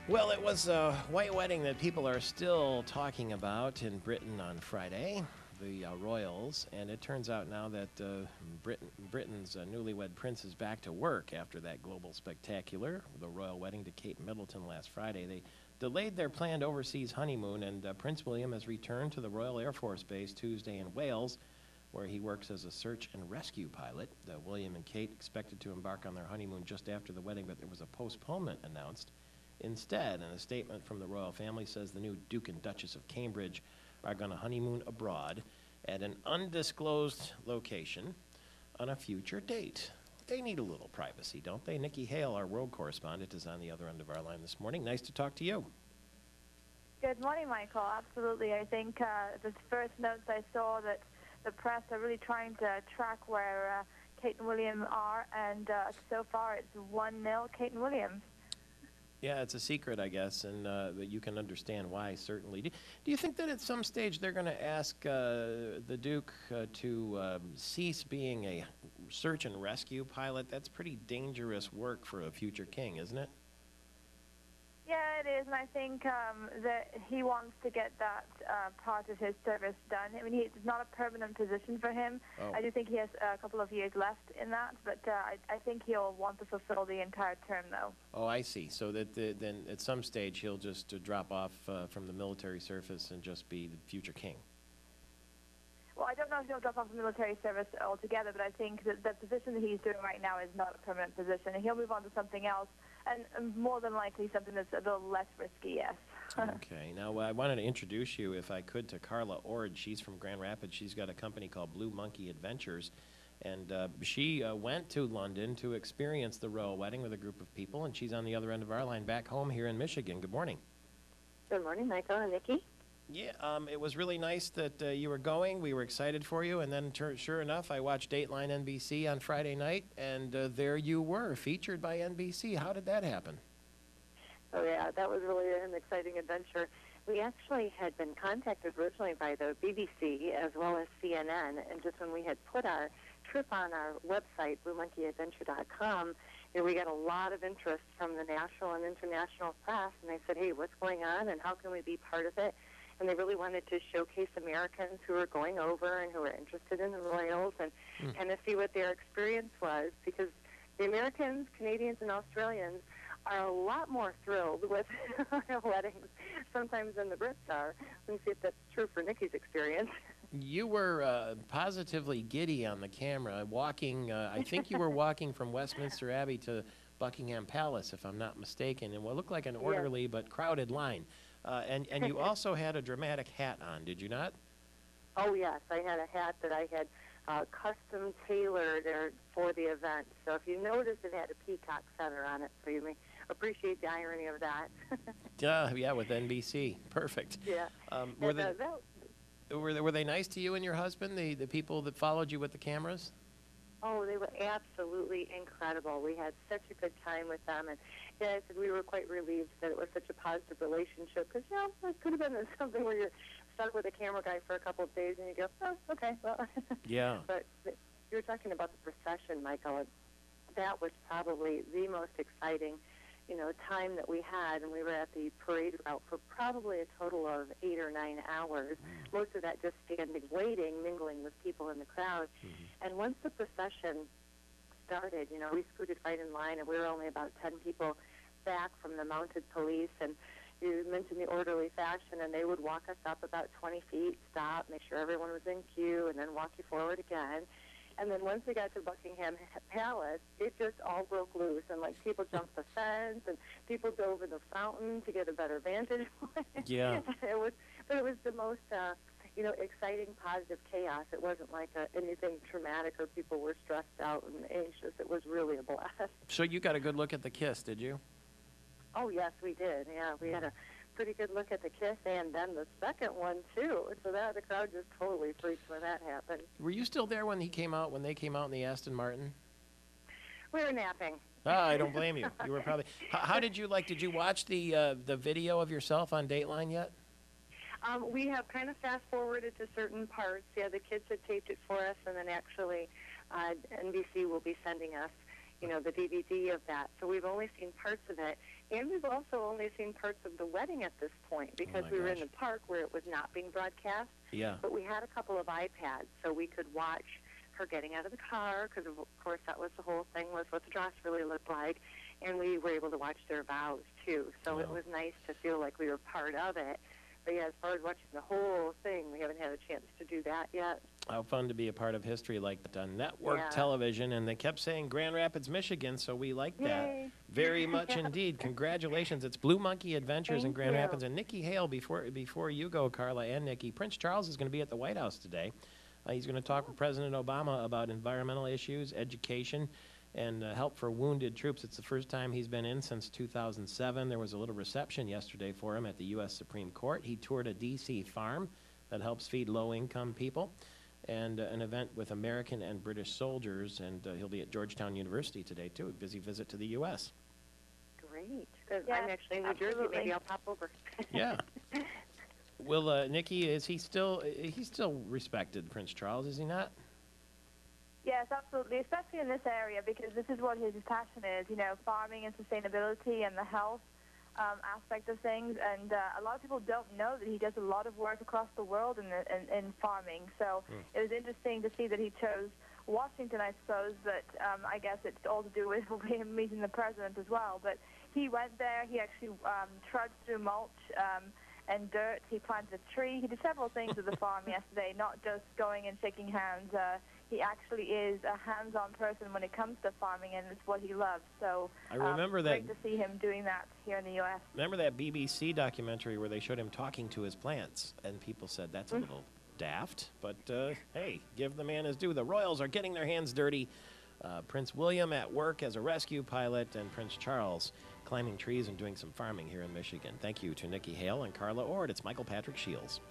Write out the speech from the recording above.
Well, it was a white wedding that people are still talking about in Britain on Friday, the royals, and it turns out now that Britain's newlywed prince is back to work after that global spectacular, the royal wedding to Kate Middleton last Friday. They delayed their planned overseas honeymoon, and Prince William has returned to the Royal Air Force Base Tuesday in Wales, where he works as a search and rescue pilot. William and Kate expected to embark on their honeymoon just after the wedding, but there was a postponement announced. Instead, and a statement from the royal family says the new Duke and Duchess of Cambridge are going to honeymoon abroad at an undisclosed location on a future date. They need a little privacy, don't they? Nikki Hale, our world correspondent, is on the other end of our line this morning. Nice to talk to you. Good morning, Michael. Absolutely. I think the first notes I saw that the press are really trying to track where Kate and William are, and so far it's 1-0 Kate and Williams. Yeah, it's a secret, I guess, and but you can understand why, certainly. Do you think that at some stage they're going to ask the Duke to cease being a search and rescue pilot? That's pretty dangerous work for a future king, isn't it? Yeah, it is, and I think that he wants to get that part of his service done. I mean, it's not a permanent position for him. Oh. I do think he has a couple of years left in that, but I think he'll want to fulfill the entire term, though. Oh, I see. So that then at some stage he'll just drop off from the military service and just be the future king. Well, I don't know if he'll drop off the military service altogether, but I think that the position that he's doing right now is not a permanent position, and he'll move on to something else, and more than likely something that's a little less risky, yes. Okay. Now, I wanted to introduce you, if I could, to Carla Ord. She's from Grand Rapids. She's got a company called Blue Monkey Adventures, and she went to London to experience the royal wedding with a group of people, and she's on the other end of our line back home here in Michigan. Good morning. Good morning, Michael and Nikki. Yeah, it was really nice that you were going. We were excited for you, and then sure enough, I watched Dateline NBC on Friday night, and there you were, featured by NBC. How did that happen? Oh, yeah, that was really an exciting adventure. We actually had been contacted originally by the BBC as well as CNN, and just when we had put our trip on our website, BlueMonkeyAdventure.com, we got a lot of interest from the national and international press, and they said, hey, what's going on, and how can we be part of it? And they really wanted to showcase Americans who were going over and who were interested in the royals and kind of see what their experience was, because the Americans, Canadians, and Australians are a lot more thrilled with royal weddings sometimes than the Brits are. Let me see if that's true for Nikki's experience. You were positively giddy on the camera, walking, I think you were walking from Westminster Abbey to Buckingham Palace, if I'm not mistaken, in what looked like an orderly but crowded line. And you also had a dramatic hat on, did you not? Oh, yes. I had a hat that I had custom tailored for the event. So if you notice, it had a peacock feather on it, so you may appreciate the irony of that. Yeah, with NBC. Perfect. Yeah. Were they nice to you and your husband, the people that followed you with the cameras? Oh, they were absolutely incredible. We had such a good time with them. And yeah, I said we were quite relieved that it was such a positive relationship, because, it could have been something where you're stuck with a camera guy for a couple of days and you go, oh, okay, well. Yeah. But you were talking about the procession, Michael, and that was probably the most exciting, time that we had, and we were at the parade route for probably a total of 8 or 9 hours. Most of that just standing, waiting, mingling with people in the crowd. And once the procession started, we scooted right in line, and we were only about 10 people back from the mounted police, and you mentioned the orderly fashion, and they would walk us up about 20 feet, stop, make sure everyone was in queue, and then walk you forward again. And then once we got to Buckingham Palace, it just all broke loose, and people jumped the fence, and people dove in the fountain to get a better vantage point. Yeah. It was the most, exciting, positive chaos. It wasn't like anything traumatic or people were stressed out and anxious. It was really a blast. So you got a good look at the kiss, did you? Oh, yes, we did. Yeah, we had a pretty good look at the kiss, and then the second one, too. So the crowd just totally freaked when that happened. Were you still there when they came out in the Aston Martin? We were napping. I don't blame you. You were probably... How did you did you watch the video of yourself on Dateline yet? We have kind of fast-forwarded to certain parts. Yeah, the kids had taped it for us, and then actually NBC will be sending us, the DVD of that. So we've only seen parts of it, and we've also only seen parts of the wedding at this point because my we were in gosh. the park where it was not being broadcast. Yeah. But we had a couple of iPads, so we could watch her getting out of the car, because of course that was the whole thing, was what the dress really looked like, and we were able to watch their vows too. So it Wow. was nice to feel like we were part of it. But yeah, as far as watching the whole thing, we haven't had a chance to do that yet. How fun to be a part of history like that on network Yeah. television. And they kept saying Grand Rapids, Michigan, so we like that Yay. very much indeed. Congratulations. It's Blue Monkey Adventures in Thank Grand you. Rapids. And Nikki Hale, before you go, Carla and Nikki, Prince Charles is going to be at the White House today. He's going to talk with President Obama about environmental issues, education, and help for wounded troops. It's the first time he's been in since 2007. There was a little reception yesterday for him at the U.S. Supreme Court. He toured a D.C. farm that helps feed low-income people, and an event with American and British soldiers, and he'll be at Georgetown University today, too, a busy visit to the U.S. Great. Good. Yeah, I'm actually in New Jersey. absolutely. Maybe I'll pop over. Yeah. Will Nikki, he's still respected, Prince Charles, is he not? Yes, absolutely, especially in this area because this is what his passion is, farming and sustainability and the health aspect of things. And a lot of people don't know that he does a lot of work across the world in farming. So it was interesting to see that he chose Washington, I suppose, but I guess it's all to do with him meeting the president as well. But he went there. He actually trudged through mulch and dirt. He planted a tree. He did several things at the farm yesterday, not just going and shaking hands. He actually is a hands-on person when it comes to farming, and it's what he loves. So I remember that. great to see him doing that here in the U.S. Remember that BBC documentary where they showed him talking to his plants, and people said that's a little daft, but hey, give the man his due. The Royals are getting their hands dirty. Prince William at work as a rescue pilot, and Prince Charles climbing trees and doing some farming here in Michigan. Thank you to Nikki Hale and Carla Ord. It's Michael Patrick Shields.